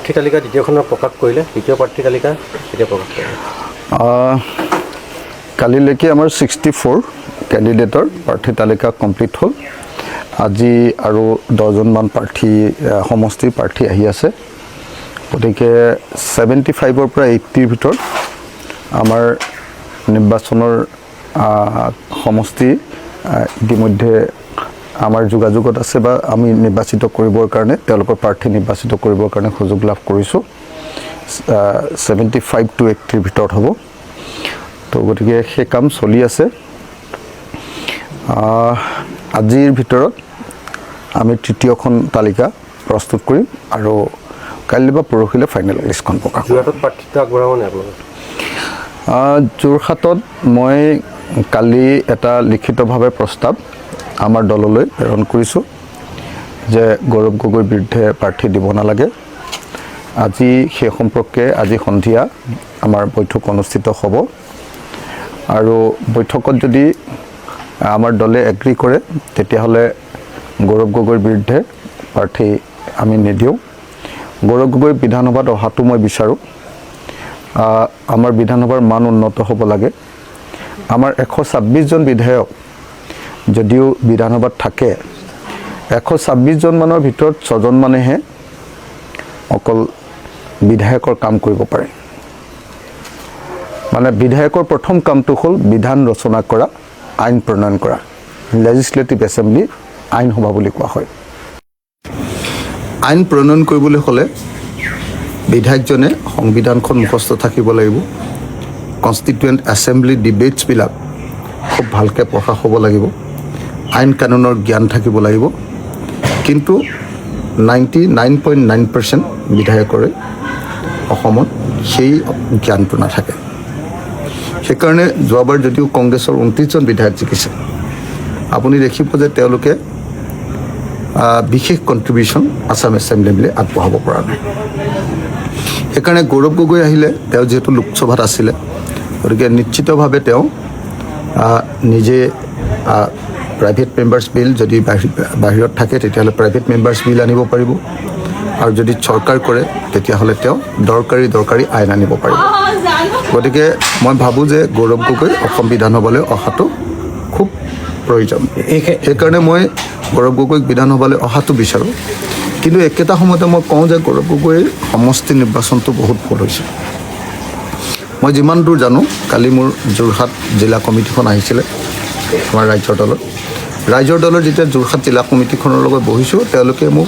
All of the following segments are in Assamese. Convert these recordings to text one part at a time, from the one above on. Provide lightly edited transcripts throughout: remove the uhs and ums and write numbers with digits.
প্ৰাৰ্থী তালিকা দ্বিতীয়খনৰ প্ৰকাশ কৰিলে, দ্বিতীয় প্ৰাৰ্থী তালিকা কেতিয়া প্ৰকাশ কৰিলে? কালিলৈকে আমাৰ 64 কেণ্ডিডেটৰ প্ৰাৰ্থী তালিকা কমপ্লিট হ'ল। আজি আৰু 10জনমান প্ৰাৰ্থী সমষ্টিৰ প্ৰাৰ্থী আহি আছে। গতিকে 75ৰ পৰা 80ৰ ভিতৰত আমাৰ নিৰ্বাচনৰ সমষ্টি ইতিমধ্যে আমাৰ যোগাযোগত আছে বা আমি নিৰ্বাচিত কৰিবৰ কাৰণে তেওঁলোকৰ প্ৰাৰ্থী নিৰ্বাচিত কৰিবৰ কাৰণে সুযোগ লাভ কৰিছোঁ। 75 to 80ৰ ভিতৰত হ'ব। তো গতিকে সেই কাম চলি আছে। আজিৰ ভিতৰত আমি তৃতীয়খন তালিকা প্ৰস্তুত কৰিম আৰু কাইলৈ বা পৰহিলৈ ফাইনেল লিষ্টখন প্ৰকাশ কৰিম। যোৰহাটত প্ৰাৰ্থিত্ব আগবঢ়াব নাই আপোনালোকে? যোৰহাটত মই কালি এটা লিখিতভাৱে প্ৰস্তাৱ আমাৰ দললৈ প্ৰেৰণ কৰিছোঁ যে গৌৰৱ গগৈৰ বিৰুদ্ধে প্ৰাৰ্থী দিব নালাগে। আজি সেই সম্পৰ্কে আজি সন্ধিয়া আমাৰ বৈঠক অনুষ্ঠিত হ'ব আৰু বৈঠকত যদি আমাৰ দলে এগ্ৰী কৰে তেতিয়াহ'লে গৌৰৱ গগৈৰ বিৰুদ্ধে প্ৰাৰ্থী আমি নিদিওঁ। গৌৰৱ গগৈ বিধানসভাত অহাটো মই বিচাৰোঁ। আমাৰ বিধানসভাৰ মান উন্নত হ'ব লাগে। আমাৰ 126জন বিধায়ক যদিও বিধানসভাত থাকে, 126জন মানৰ ভিতৰত 6জন মানেহে অকল বিধায়কৰ কাম কৰিব পাৰে। মানে বিধায়কৰ প্ৰথম কামটো হ'ল বিধান ৰচনা কৰা, আইন প্ৰণয়ন কৰা। লেজিছলেটিভ এছেম্বলি আইন সভা বুলি কোৱা হয়। আইন প্ৰণয়ন কৰিবলৈ হ'লে বিধায়কজনে সংবিধানখন মুখস্থ থাকিব লাগিব। কনষ্টিটুৱেণ্ট এছেম্বলি ডিবেটছবিলাক খুব ভালকৈ পঢ়া হ'ব লাগিব। আইন কানুনৰ জ্ঞান থাকিব লাগিব। কিন্তু 99.9% বিধায়কৰে অসমত সেই জ্ঞানটো নাথাকে। সেইকাৰণে যোৱাবাৰ যদিও কংগ্ৰেছৰ 29জন বিধায়ক জিকিছে, আপুনি দেখিব যে তেওঁলোকে বিশেষ কণ্ট্ৰিবিউশ্যন আছাম এছেম্বলিলৈ আগবঢ়াব পৰা নাই। সেইকাৰণে গৌৰৱ গগৈ আহিলে, তেওঁ যিহেতু লোকসভাত আছিলে, গতিকে নিশ্চিতভাৱে তেওঁ নিজে প্ৰাইভেট মেম্বাৰ্ছ বিল যদি বাহিৰত থাকে তেতিয়াহ'লে প্ৰাইভেট মেম্বাৰ্ছ বিল আনিব পাৰিব আৰু যদি চৰকাৰ কৰে তেতিয়াহ'লে তেওঁ দৰকাৰী আইন আনিব পাৰিব। গতিকে মই ভাবোঁ যে গৌৰৱ গগৈ অসম বিধানসভালৈ অহাটো খুব প্ৰয়োজন। সেইকাৰণে মই গৌৰৱ গগৈক বিধানসভালৈ অহাটো বিচাৰোঁ। কিন্তু একেটা সময়তে মই কওঁ যে গৌৰৱ গগৈৰ সমষ্টি নিৰ্বাচনটো বহুত ভুল হৈছে। মই যিমান দূৰ জানো, কালি মোৰ যোৰহাট জিলা কমিটিখন আহিছিলে আমাৰ ৰাইজৰ দলৰ যেতিয়া যোৰহাট জিলা কমিটিখনৰ লগত বহিছোঁ, তেওঁলোকে মোক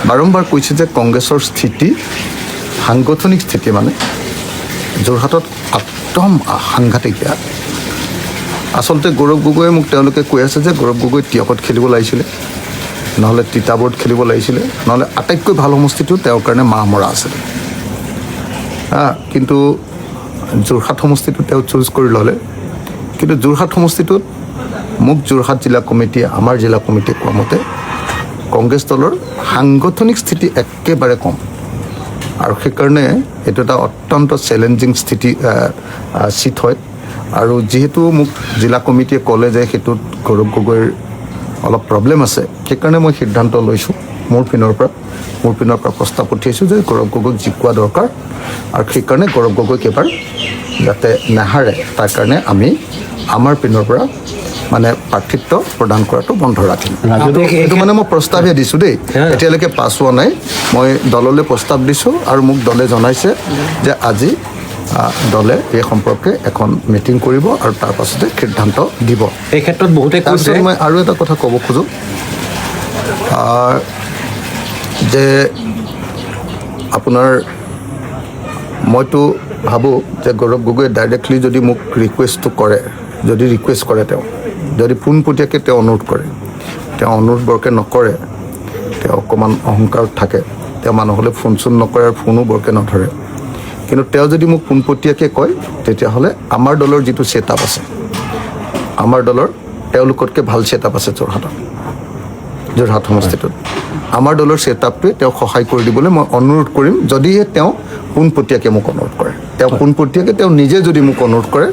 বাৰম্বাৰ কৈছে যে কংগ্ৰেছৰ স্থিতি, সাংগঠনিক স্থিতি মানে যোৰহাটত একদম সাংঘাতিক বেয়া। আচলতে গৌৰৱ গগৈয়ে মোক তেওঁলোকে কৈ আছে যে গৌৰৱ গগৈ টিয়কত খেলিব লাগিছিলে, নহ'লে তিতাবৰত খেলিব লাগিছিলে, নহ'লে আটাইতকৈ ভাল সমষ্টিটো তেওঁৰ কাৰণে মাহ মৰা আছিলে। কিন্তু যোৰহাট সমষ্টিটো তেওঁ চুজ কৰি ল'লে। কিন্তু যোৰহাট সমষ্টিটোত মোক যোৰহাট জিলা কমিটিয়ে, আমাৰ জিলা কমিটিয়ে কোৱা মতে কংগ্ৰেছ দলৰ সাংগঠনিক স্থিতি একেবাৰে কম আৰু সেইকাৰণে এইটো এটা অত্যন্ত চেলেঞ্জিং চিট হয়। আৰু যিহেতু মোক জিলা কমিটিয়ে ক'লে যে সেইটোত গৌৰৱ গগৈৰ অলপ প্ৰব্লেম আছে, সেইকাৰণে মই সিদ্ধান্ত লৈছোঁ মোৰ পিনৰ পৰা প্ৰস্তাৱ পঠিয়াইছোঁ যে গৌৰৱ গগৈক জিকোৱা দৰকাৰ আৰু সেইকাৰণে গৌৰৱ গগৈক এবাৰ যাতে নাহাৰে তাৰ কাৰণে আমি আমাৰ পিনৰ পৰা মানে প্ৰাৰ্থিত্ব প্ৰদান কৰাটো বন্ধ ৰাখিম। এইটো মানে মই প্ৰস্তাৱহে দিছোঁ দেই, এতিয়ালৈকে পাছ হোৱা নাই। মই দললৈ প্ৰস্তাৱ দিছোঁ আৰু মোক দলে জনাইছে যে আজি দলে এই সম্পৰ্কে এখন মিটিং কৰিব আৰু তাৰ পাছতে সিদ্ধান্ত দিব। এই ক্ষেত্ৰত বহুতে কৈছে, মই আৰু এটা কথা ক'ব খোজোঁ যে আপোনাৰ মইতো ভাবোঁ যে গৌৰৱ গগৈয়ে ডাইৰেক্টলি যদি মোক ৰিকুৱেষ্ট কৰে, তেওঁ যদি পোনপটীয়াকৈ তেওঁ অনুৰোধ কৰে, তেওঁ অনুৰোধ বৰকৈ নকৰে, তেওঁ অকণমান অহংকাৰত থাকে, তেওঁ মানুহলৈ ফোন চোন নকৰে আৰু ফোনো বৰকৈ নধৰে। কিন্তু তেওঁ যদি মোক পোনপটীয়াকৈ কয় তেতিয়াহ'লে আমাৰ দলৰ যিটো ছেটআপ আছে, আমাৰ দলৰ তেওঁলোকতকৈ ভাল ছেটআপ আছে যোৰহাট সমষ্টিটোত। আমাৰ দলৰ ছেটআপটোৱে তেওঁক সহায় কৰি দিবলৈ মই অনুৰোধ কৰিম, যদিহে তেওঁ পোনপটীয়াকৈ মোক অনুৰোধ কৰে। তেওঁ নিজে যদি মোক অনুৰোধ কৰে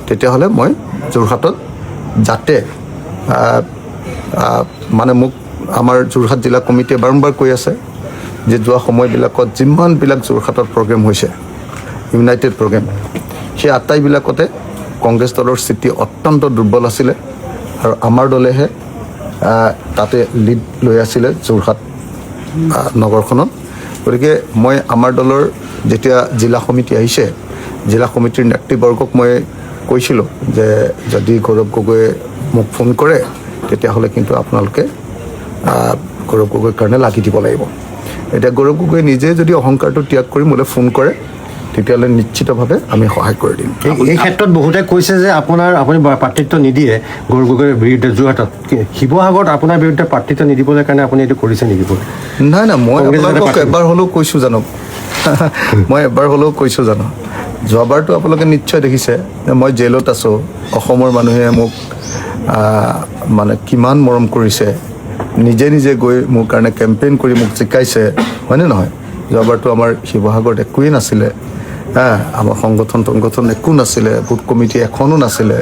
তেতিয়াহ'লে মই যোৰহাটত যাতে মানে মোক আমাৰ যোৰহাট জিলা কমিটিয়ে বাৰম্বাৰ কৈ আছে যে যোৱা সময়বিলাকত যিমানবিলাক যোৰহাটত প্ৰগ্ৰেম হৈছে ইউনাইটেড প্ৰগ্ৰেম সেই আটাইবিলাকতে কংগ্ৰেছ দলৰ স্থিতি অত্যন্ত দুৰ্বল আছিলে আৰু আমাৰ দলেহে তাতে লিড লৈ আছিলে যোৰহাট নগৰখনত গতিকে মই আমাৰ দলৰ যেতিয়া জিলা সমিতি আহিছে জিলা সমিতিৰ নেতৃবৰ্গক মই কৈছিলোঁ যে যদি গৌৰৱ গগৈয়ে মোক ফোন কৰে তেতিয়াহ'লে কিন্তু আপোনালোকে গৌৰৱ গগৈৰ কাৰণে লাগি দিব লাগিব এতিয়া গৌৰৱ গগৈয়ে নিজে যদি অহংকাৰটো ত্যাগ কৰি মোলৈ ফোন কৰে তেতিয়াহ'লে নিশ্চিতভাৱে আমি সহায় কৰি দিম এই ক্ষেত্ৰত বহুতে কৈছে যে আপুনি প্ৰাৰ্থিত্ব নিদিয়ে গৌৰৱ গগৈৰ বিৰুদ্ধে যোৰহাটত শিৱসাগৰত আপোনাৰ বিৰুদ্ধে প্ৰাৰ্থিত্ব নিদিবলৈ কাৰণে আপুনি এইটো কৰিছে নেকি নাই মই আপোনালোকক এবাৰ হ'লেও কৈছোঁ জানো মই এবাৰ হ'লেও কৈছোঁ জানো যোৱাবাৰতো আপোনালোকে নিশ্চয় দেখিছে যে মই জেলত আছোঁ অসমৰ মানুহে মোক মানে কিমান মৰম কৰিছে নিজে নিজে গৈ মোৰ কাৰণে কেম্পেইন কৰি মোক জিকাইছে হয়নে নহয় যোৱাবাৰতো আমাৰ শিৱসাগৰত একোৱেই নাছিলে আমাৰ সংগঠন একো নাছিলে বুথ কমিটি এখনো নাছিলে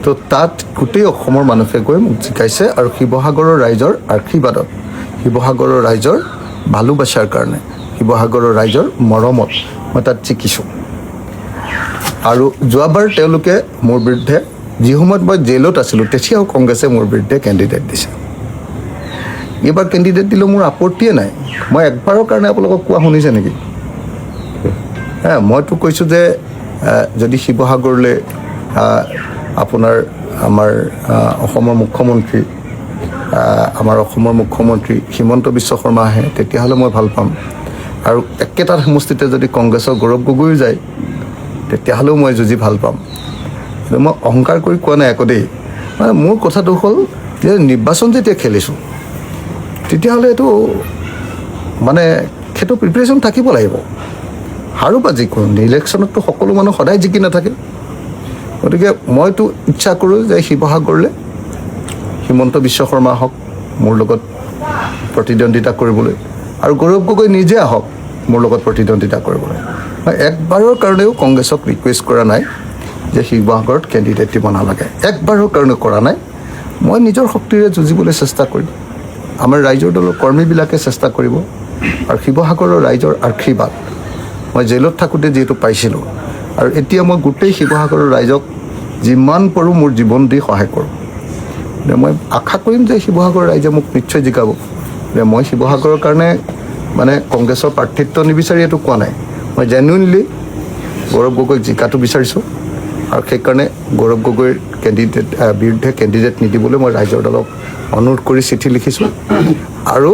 তো তাত গোটেই অসমৰ মানুহে গৈ মোক জিকাইছে আৰু শিৱসাগৰৰ ৰাইজৰ আশীৰ্বাদত শিৱসাগৰৰ ৰাইজৰ ভালোবাসাৰ কাৰণে শিৱসাগৰৰ ৰাইজৰ মৰমত মই তাত জিকিছোঁ আৰু যোৱাবাৰ তেওঁলোকে মোৰ বিৰুদ্ধে যি সময়ত মই জেলত আছিলোঁ তেতিয়াও কংগ্ৰেছে মোৰ বিৰুদ্ধে কেণ্ডিডেট দিছে এইবাৰ কেণ্ডিডেট দিলেও মোৰ আপত্তিয়ে নাই মই একবাৰৰ কাৰণে আপোনালোকক কোৱা শুনিছে নেকি মইতো কৈছোঁ যে যদি শিৱসাগৰলৈ আমাৰ অসমৰ মুখ্যমন্ত্ৰী হিমন্ত বিশ্ব শৰ্মা আহে তেতিয়াহ'লে মই ভাল পাম আৰু একেটা সমষ্টিতে যদি কংগ্ৰেছৰ গৌৰৱ গগৈ যায় তেতিয়াহ'লেও মই যুঁজি ভাল পাম কিন্তু মই অহংকাৰ কৰি কোৱা নাই একো দেই মানে মোৰ কথাটো হ'ল যে নিৰ্বাচন যেতিয়া খেলিছোঁ তেতিয়াহ'লে এইটো মানে সেইটো প্ৰিপেৰেশ্যন থাকিব লাগিব আৰু বা যিকোনো ইলেকশ্যনততো সকলো মানুহ সদায় জিকি নাথাকে গতিকে মইতো ইচ্ছা কৰোঁ যে শিৱসাগৰলৈ হিমন্ত বিশ্ব শৰ্মা আহক মোৰ লগত প্ৰতিদ্বন্দ্বিতা কৰিবলৈ আৰু গৌৰৱ গগৈ নিজে আহক মোৰ লগত প্ৰতিদ্বন্দ্বিতা কৰিবলৈ মই একবাৰৰ কাৰণেও কংগ্ৰেছক ৰিকুৱেষ্ট কৰা নাই যে শিৱসাগৰত কেণ্ডিডেট দিব নালাগে একবাৰৰ কাৰণে কৰা নাই মই নিজৰ শক্তিৰে যুঁজিবলৈ চেষ্টা কৰিম আমাৰ ৰাইজৰ দলৰ কৰ্মীবিলাকে চেষ্টা কৰিব আৰু শিৱসাগৰৰ ৰাইজৰ আশীৰ্বাদ মই জেলত থাকোঁতে যিহেতু পাইছিলোঁ আৰু এতিয়া মই গোটেই শিৱসাগৰৰ ৰাইজক যিমান পাৰোঁ মোৰ জীৱন দি সহায় কৰোঁ মই আশা কৰিম যে শিৱসাগৰৰ ৰাইজে মোক নিশ্চয় জিকাব যে মই শিৱসাগৰৰ কাৰণে মানে কংগ্ৰেছৰ প্ৰাৰ্থিত্ব নিবিচাৰি এইটো কোৱা নাই মই জেনুইনলি গৌৰৱ গগৈক জিকাটো বিচাৰিছোঁ আৰু সেইকাৰণে গৌৰৱ গগৈৰ বিৰুদ্ধে কেণ্ডিডেট নিদিবলৈ মই ৰাইজৰ দলক অনুৰোধ কৰি চিঠি লিখিছোঁ আৰু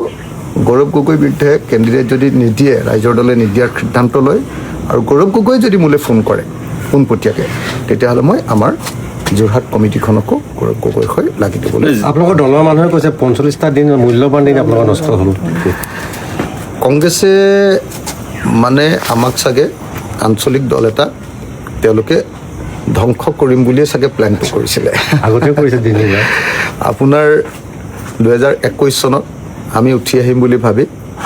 গৌৰৱ গগৈৰ বিৰুদ্ধে কেণ্ডিডেট যদি নিদিয়ে ৰাইজৰ দলে নিদিয়াৰ সিদ্ধান্ত লয় আৰু গৌৰৱ গগৈ যদি মোলৈ ফোন কৰে পোনপটীয়াকৈ তেতিয়াহ'লে মই আমাৰ যোৰহাট কমিটিখনকো গৌৰৱ গগৈৰ হৈ লাগি দিবলৈ আপোনালোকৰ দলৰ মানুহে কৈছে ৪৫টা দিন মূল্যৱান দিন আপোনালোকৰ নষ্ট হ'ল কংগ্ৰেছে মানে আমাক চাগে আঞ্চলিক দল এটা তেওঁলোকে ধ্বংস কৰিম বুলিয়ে চাগে প্লেনটো কৰিছিলে আগতেও কৰিছে দিনবিলাক আপোনাৰ ২০২১ চনত আমি উঠি আহিম বুলি ভাবি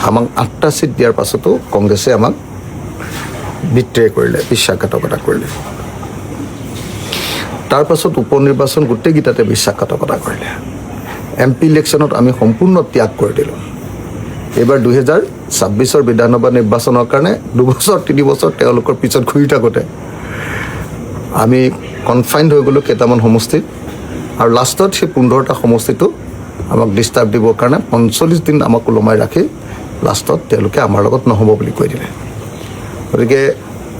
আমাক ৮টা ছিট দিয়াৰ পাছতো কংগ্ৰেছে আমাক বিট্ৰে কৰিলে বিশ্বাসঘাতকতা কৰিলে তাৰ পাছত উপ নিৰ্বাচন গোটেইকেইটাতে বিশ্বাসঘাতকতা কৰিলে MP ইলেকশ্যনত আমি সম্পূৰ্ণ ত্যাগ কৰি দিলোঁ এইবাৰ ২০২৬ বিধানসভা নিৰ্বাচনৰ কাৰণে ২ বছৰ ৩ বছৰ তেওঁলোকৰ পিছত ঘূৰি থাকোঁতে আমি কনফাইণ্ড হৈ গ'লোঁ কেইটামান সমষ্টিত আৰু লাষ্টত সেই ১৫টা সমষ্টিটো আমাক ডিষ্টাৰ্ব দিবৰ কাৰণে ৪৫ দিন আমাক ওলমাই ৰাখি লাষ্টত তেওঁলোকে আমাৰ লগত নহ'ব বুলি কৈ দিলে গতিকে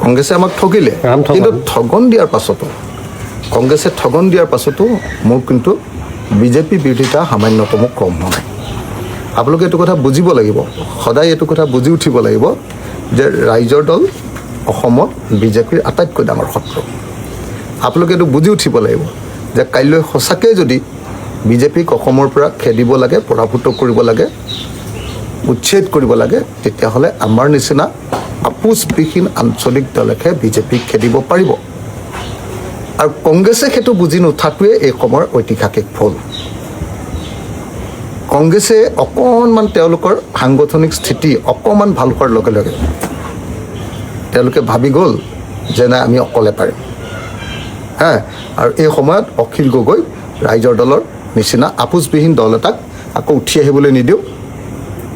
কংগ্ৰেছে আমাক ঠগিলে কিন্তু ঠগন দিয়াৰ পাছতো মোৰ কিন্তু বিজেপি বিৰোধিতা সামান্যতমো কম হোৱা নাই আপোনালোকে এইটো কথা বুজিব লাগিব সদায় এইটো কথা বুজি উঠিব লাগিব যে ৰাইজৰ দল অসমত বিজেপিৰ আটাইতকৈ ডাঙৰ শত্ৰু আপোনালোকে এইটো বুজি উঠিব লাগিব যে কাইলৈ সঁচাকৈ যদি বিজেপিক অসমৰ পৰা খেদিব লাগে পৰাভূত কৰিব লাগে উচ্ছেদ কৰিব লাগে তেতিয়াহ'লে আমাৰ নিচিনা আপোচবিহীন আঞ্চলিক দলেহে বিজেপিক খেদিব পাৰিব আৰু কংগ্ৰেছে সেইটো বুজি নুঠাটোৱে এই সময়ৰ ঐতিহাসিক ভুল কংগ্ৰেছে অকণমান তেওঁলোকৰ সাংগঠনিক স্থিতি অকণমান ভাল হোৱাৰ লগে লগে তেওঁলোকে ভাবি গ'ল যে নাই আমি অকলে পাৰিম আৰু এই সময়ত অখিল গগৈ ৰাইজৰ দলৰ নিচিনা আপোচবিহীন দল এটাক আকৌ উঠি আহিবলৈ নিদিওঁ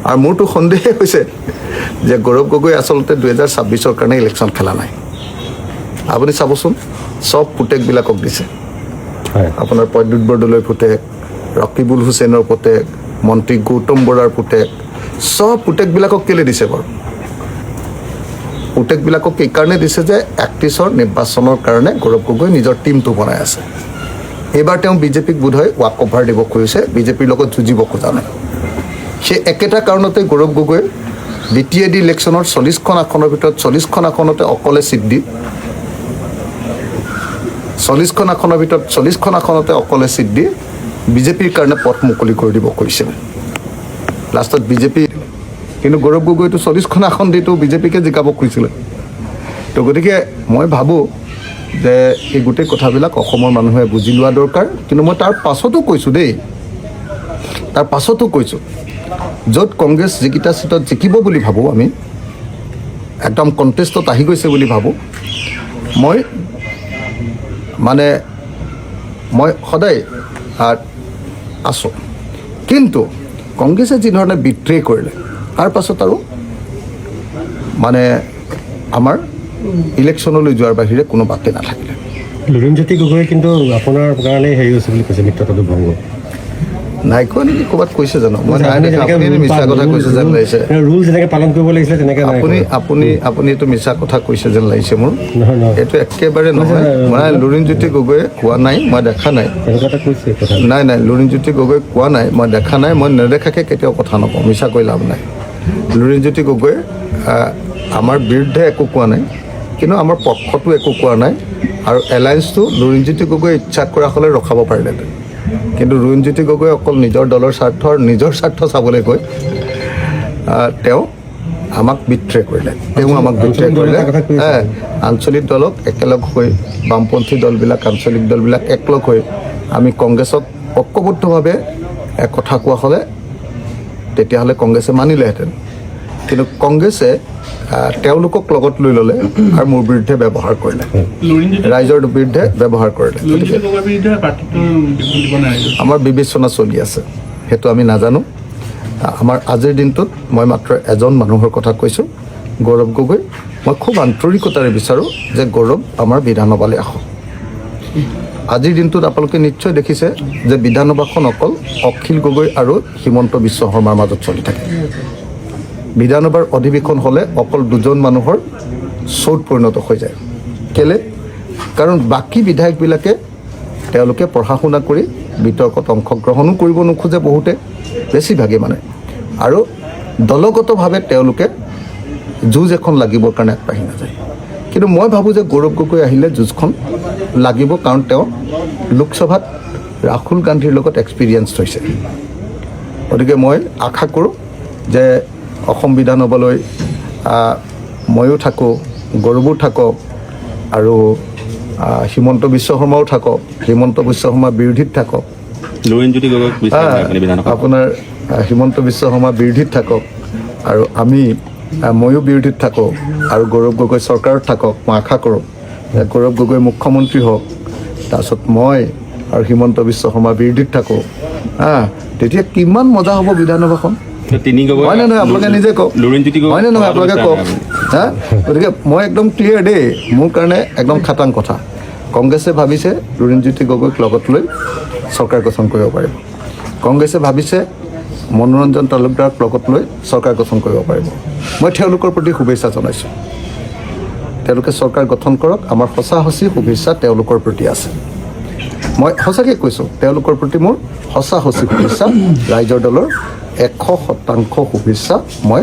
আৰু মোৰতো সন্দেহে হৈছে যে গৌৰৱ গগৈ আচলতে 2026 কাৰণে ইলেকশ্যন খেলা নাই। আপুনি চাবচোন, চব পুতেকবিলাকক দিছে। হয় আপোনাৰ প্ৰদ্যুৎ বৰদলৈৰ পুতেক, ৰকিবুল হুছেইনৰ পুতেক, মন্ত্ৰী গৌতম বৰাৰ পুতেক, চব পুতেকবিলাকক কেলৈ দিছে বাৰু? পুতেকবিলাকক এইকাৰণে দিছে যে 31ৰ নিৰ্বাচনৰ কাৰণে গৌৰৱ গগৈ নিজৰ টীমটো বনাই আছে। এইবাৰ তেওঁ বিজেপিক বোধহয় ৱাক অভাৰ দিব খুজিছে, বিজেপিৰ লগত যুঁজিব খোজা নাই। সেই একেটা কাৰণতে গৌৰৱ গগৈ BTAD ইলেকশ্যনৰ 40খন আসনৰ ভিতৰত 40খন আসনতে অকলে চিট দি 40খন আসনৰ ভিতৰত 40খন আসনতে অকলে চিট দি বিজেপিৰ কাৰণে পথ মুকলি কৰি দিব খুজিছিল। লাষ্টত বিজেপি, কিন্তু গৌৰৱ গগৈটো 40খন আসন দিতো বিজেপিকে জিকাব খুজিছিলে। তো গতিকে মই ভাবোঁ যে এই গোটেই কথাবিলাক অসমৰ মানুহে বুজি লোৱা দৰকাৰ। কিন্তু মই তাৰ পাছতো কৈছোঁ, য'ত কংগ্ৰেছ যিকেইটা চিটত জিকিব বুলি ভাবোঁ, আমি একদম কণ্টেষ্টত আহি গৈছে বুলি ভাবোঁ, মই সদায় আছোঁ। কিন্তু কংগ্ৰেছে যি ধৰণে বিট্ৰে কৰিলে, তাৰ পাছত আৰু আমাৰ ইলেকশ্যনলৈ যোৱাৰ বাহিৰে কোনো বাটে নাথাকিলে। লুৰিণজ্যোতি গগৈ কিন্তু আপোনাৰ কাৰণে হেৰি হৈছে বুলি কৈছে, মিত্ৰতাটো ভংগ নাই কোৱা নেকি? ক'ৰবাত কৈছে জানো? মই নাই দেখা। আপুনি মিছা কথা কৈছে যেন লাগিছে। ৰুল যেনেকৈ পালন কৰিব লাগিছিলে তেনেকৈ আপুনি এইটো মিছা কথা কৈছে যেন লাগিছে মোৰ। নহয় এইটো একেবাৰে নহয়। মই লুৰিণজ্যোতি গগৈয়ে কোৱা নাই, মই দেখা নাই। তেনেকুৱা এটা কৈছে কথা। নাই, লুৰিণজ্যোতি গগৈ কোৱা নাই, মই দেখা নাই। মই নেদেখাকৈ কেতিয়াও কথা নকওঁ, মিছা কৈ লাভ নাই। লুৰিণজ্যোতি গগৈয়ে আমাৰ বিৰুদ্ধে একো কোৱা নাই, কিন্তু আমাৰ পক্ষতো একো কোৱা নাই। আৰু এলায়েন্সটো লুৰিণজ্যোতি গগৈয়ে ইচ্ছা কৰা হ'লে ৰখাব পাৰিলেহেঁতেন, কিন্তু লুৰিণজ্যোতি গগৈ অকল নিজৰ দলৰ নিজৰ স্বাৰ্থ চাবলৈ গৈ তেওঁ আমাক বিট্ৰে কৰিলে। আঞ্চলিক দলক একেলগ হৈ, বামপন্থী দলবিলাক, আঞ্চলিক দলবিলাক একলগ হৈ আমি কংগ্ৰেছক ঐক্যবদ্ধভাৱে কথা কোৱা হ'লে তেতিয়াহ'লে কংগ্ৰেছে মানিলেহেঁতেন। কিন্তু কংগ্ৰেছে তেওঁলোকক লগত লৈ ল'লে আৰু মোৰ বিৰুদ্ধে ব্যৱহাৰ কৰিলে, ৰাইজৰ বিৰুদ্ধে ব্যৱহাৰ কৰিলে। আমাৰ বিবেচনা চলি আছে, সেইটো আমি নাজানো। আমাৰ আজিৰ দিনটোত মই মাত্ৰ এজন মানুহৰ কথা কৈছোঁ, গৌৰৱ গগৈ। মই খুব আন্তৰিকতাৰে বিচাৰোঁ যে গৌৰৱ আমাৰ বিধানসভালৈ আহক। আজিৰ দিনটোত আপোনালোকে নিশ্চয় দেখিছে যে বিধানসভাখন অকল অখিল গগৈ আৰু হিমন্ত বিশ্ব শৰ্মাৰ মাজত চলি থাকে। বিধানসভাৰ অধিৱেশন হ'লে অকল দুজন মানুহৰ শ্ব'ত পৰিণত হৈ যায়। কেলৈ? কাৰণ বাকী বিধায়কবিলাকে তেওঁলোকে পঢ়া শুনা কৰি বিতৰ্কত অংশগ্ৰহণো কৰিব নোখোজে, বহুতে বেছিভাগে আৰু দলগতভাৱে তেওঁলোকে যুঁজ এখন লাগিবৰ কাৰণে আগবাঢ়ি নাযায়। কিন্তু মই ভাবোঁ যে গৌৰৱ গগৈ আহিলে যুঁজখন লাগিব, কাৰণ তেওঁ লোকসভাত ৰাহুল গান্ধীৰ লগত এক্সপিৰিয়েঞ্চ হৈছে। গতিকে মই আশা কৰোঁ যে অসম বিধানসভালৈ ময়ো থাকোঁ, গৌৰৱো থাকক, আৰু হিমন্ত বিশ্ব শৰ্মাও থাকক। হিমন্ত বিশ্ব শৰ্মা বিৰোধীত থাকক, আপোনাৰ হিমন্ত বিশ্ব শৰ্মা বিৰোধীত থাকক, আৰু ময়ো বিৰোধীত থাকোঁ, আৰু গৌৰৱ গগৈ চৰকাৰত থাকক। মই আশা কৰোঁ যে গৌৰৱ গগৈ মুখ্যমন্ত্ৰী হওক, তাৰপিছত মই আৰু হিমন্ত বিশ্ব শৰ্মা বিৰোধীত থাকোঁ। তেতিয়া কিমান মজা হ'ব বিধানসভাখন, হয়নে নহয়? আপোনালোকে নিজে কওক, হয়নে নহয়? আপোনালোকে কওক। গতিকে মই একদম ক্লিয়াৰ দেই, মোৰ কাৰণে একদম খাটাং কথা। কংগ্ৰেছে ভাবিছে লুৰিণজ্যোতি গগৈক লগত লৈ চৰকাৰ গঠন কৰিব পাৰিব। কংগ্ৰেছে ভাবিছে মনোৰঞ্জন তালুকদাৰক লগত লৈ চৰকাৰ গঠন কৰিব পাৰিব। মই তেওঁলোকৰ প্ৰতি শুভেচ্ছা জনাইছোঁ। তেওঁলোকে চৰকাৰ গঠন কৰক, আমাৰ সঁচা শুভেচ্ছা তেওঁলোকৰ প্ৰতি আছে। মই সঁচাকৈ কৈছোঁ, তেওঁলোকৰ প্ৰতি মোৰ সঁচা শুভেচ্ছা। ৰাইজৰ দলৰ 100% শুভেচ্ছা মই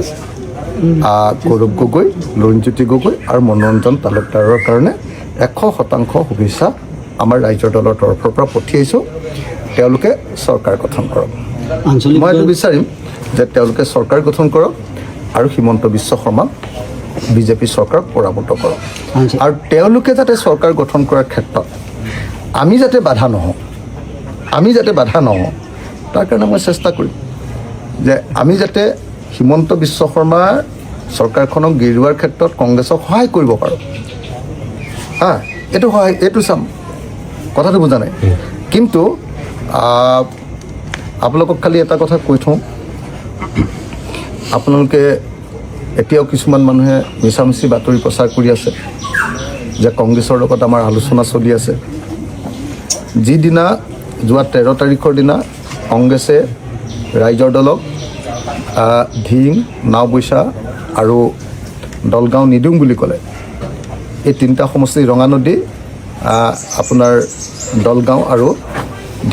গৌৰৱ গগৈ, লুৰিণজ্যোতি গগৈ আৰু মনোৰঞ্জন তালুকদাৰৰ কাৰণে 100% শুভেচ্ছা আমাৰ ৰাইজৰ দলৰ তৰফৰ পৰা পঠিয়াইছোঁ। তেওঁলোকে চৰকাৰ গঠন কৰক। মই এইটো বিচাৰিম যে তেওঁলোকে চৰকাৰ গঠন কৰক আৰু হিমন্ত বিশ্ব শৰ্মাক বিজেপি চৰকাৰক পৰাভূত কৰক। আৰু তেওঁলোকে যাতে চৰকাৰ গঠন কৰাৰ ক্ষেত্ৰত আমি যাতে বাধা নহওঁ, তাৰ কাৰণে মই চেষ্টা কৰিম যে আমি যাতে হিমন্ত বিশ্ব শৰ্মাৰ চৰকাৰখনক গেৰুৱাৰ ক্ষেত্ৰত কংগ্ৰেছক সহায় কৰিব পাৰোঁ। এইটো চাম, কথাটো বুজা নাই। কিন্তু আপোনালোকক খালি এটা কথা কৈ থওঁ আপোনালোকে এতিয়াও কিছুমান মানুহে মিছামিছি বাতৰি প্ৰচাৰ কৰি আছে যে কংগ্ৰেছৰ লগত আমাৰ আলোচনা চলি আছে। যিদিনা যোৱা 13 তাৰিখৰ দিনা কংগ্ৰেছে ৰাইজৰ দলক ধিং, নাওবৈচা আৰু দলগাঁও নিদিওঁ বুলি ক'লে, এই তিনিটা সমষ্টি ৰঙানদী, আপোনাৰ দলগাঁও আৰু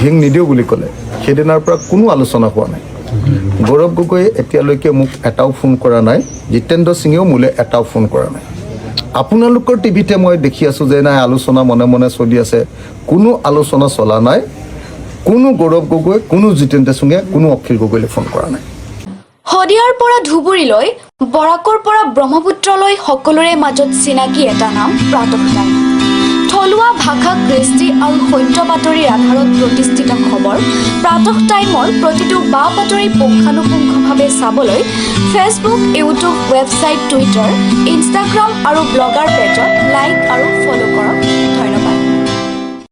ধিং নিদিওঁ বুলি ক'লে, সেইদিনাৰ পৰা কোনো আলোচনা হোৱা নাই। গৌৰৱ গগৈয়ে এতিয়ালৈকে মোক এটাও ফোন কৰা নাই, জিতেন্দ্ৰ সিঙেও মোলৈ এটাও ফোন কৰা নাই। আপোনালোকৰ টিভিতে মই দেখি আছোঁ যে নাই আলোচনা মনে মনে চলি আছে। কোনো আলোচনা চলা নাই। কোনো গৌৰৱ গগৈ, কোনো জিতেন্দ্ৰ সিঙে, কোনো অখিল গগৈলৈ ফোন কৰা নাই। শদিয়াৰ পৰা ধুবুৰীলৈ, বৰাকৰ পৰা ব্ৰহ্মপুত্ৰলৈ সকলোৰে মাজত চিনাকি এটা নাম প্ৰাতঃ টাইম। থলুৱা ভাষা, কৃষ্টি আৰু সত্য বাতৰিৰ আধাৰত প্ৰতিষ্ঠিত খবৰ প্ৰাতঃ টাইমৰ প্ৰতিটো বা বাতৰি পুংখানুপুংখভাৱে চাবলৈ Facebook, YouTube, website, Twitter, Instagram আৰু ব্লগাৰ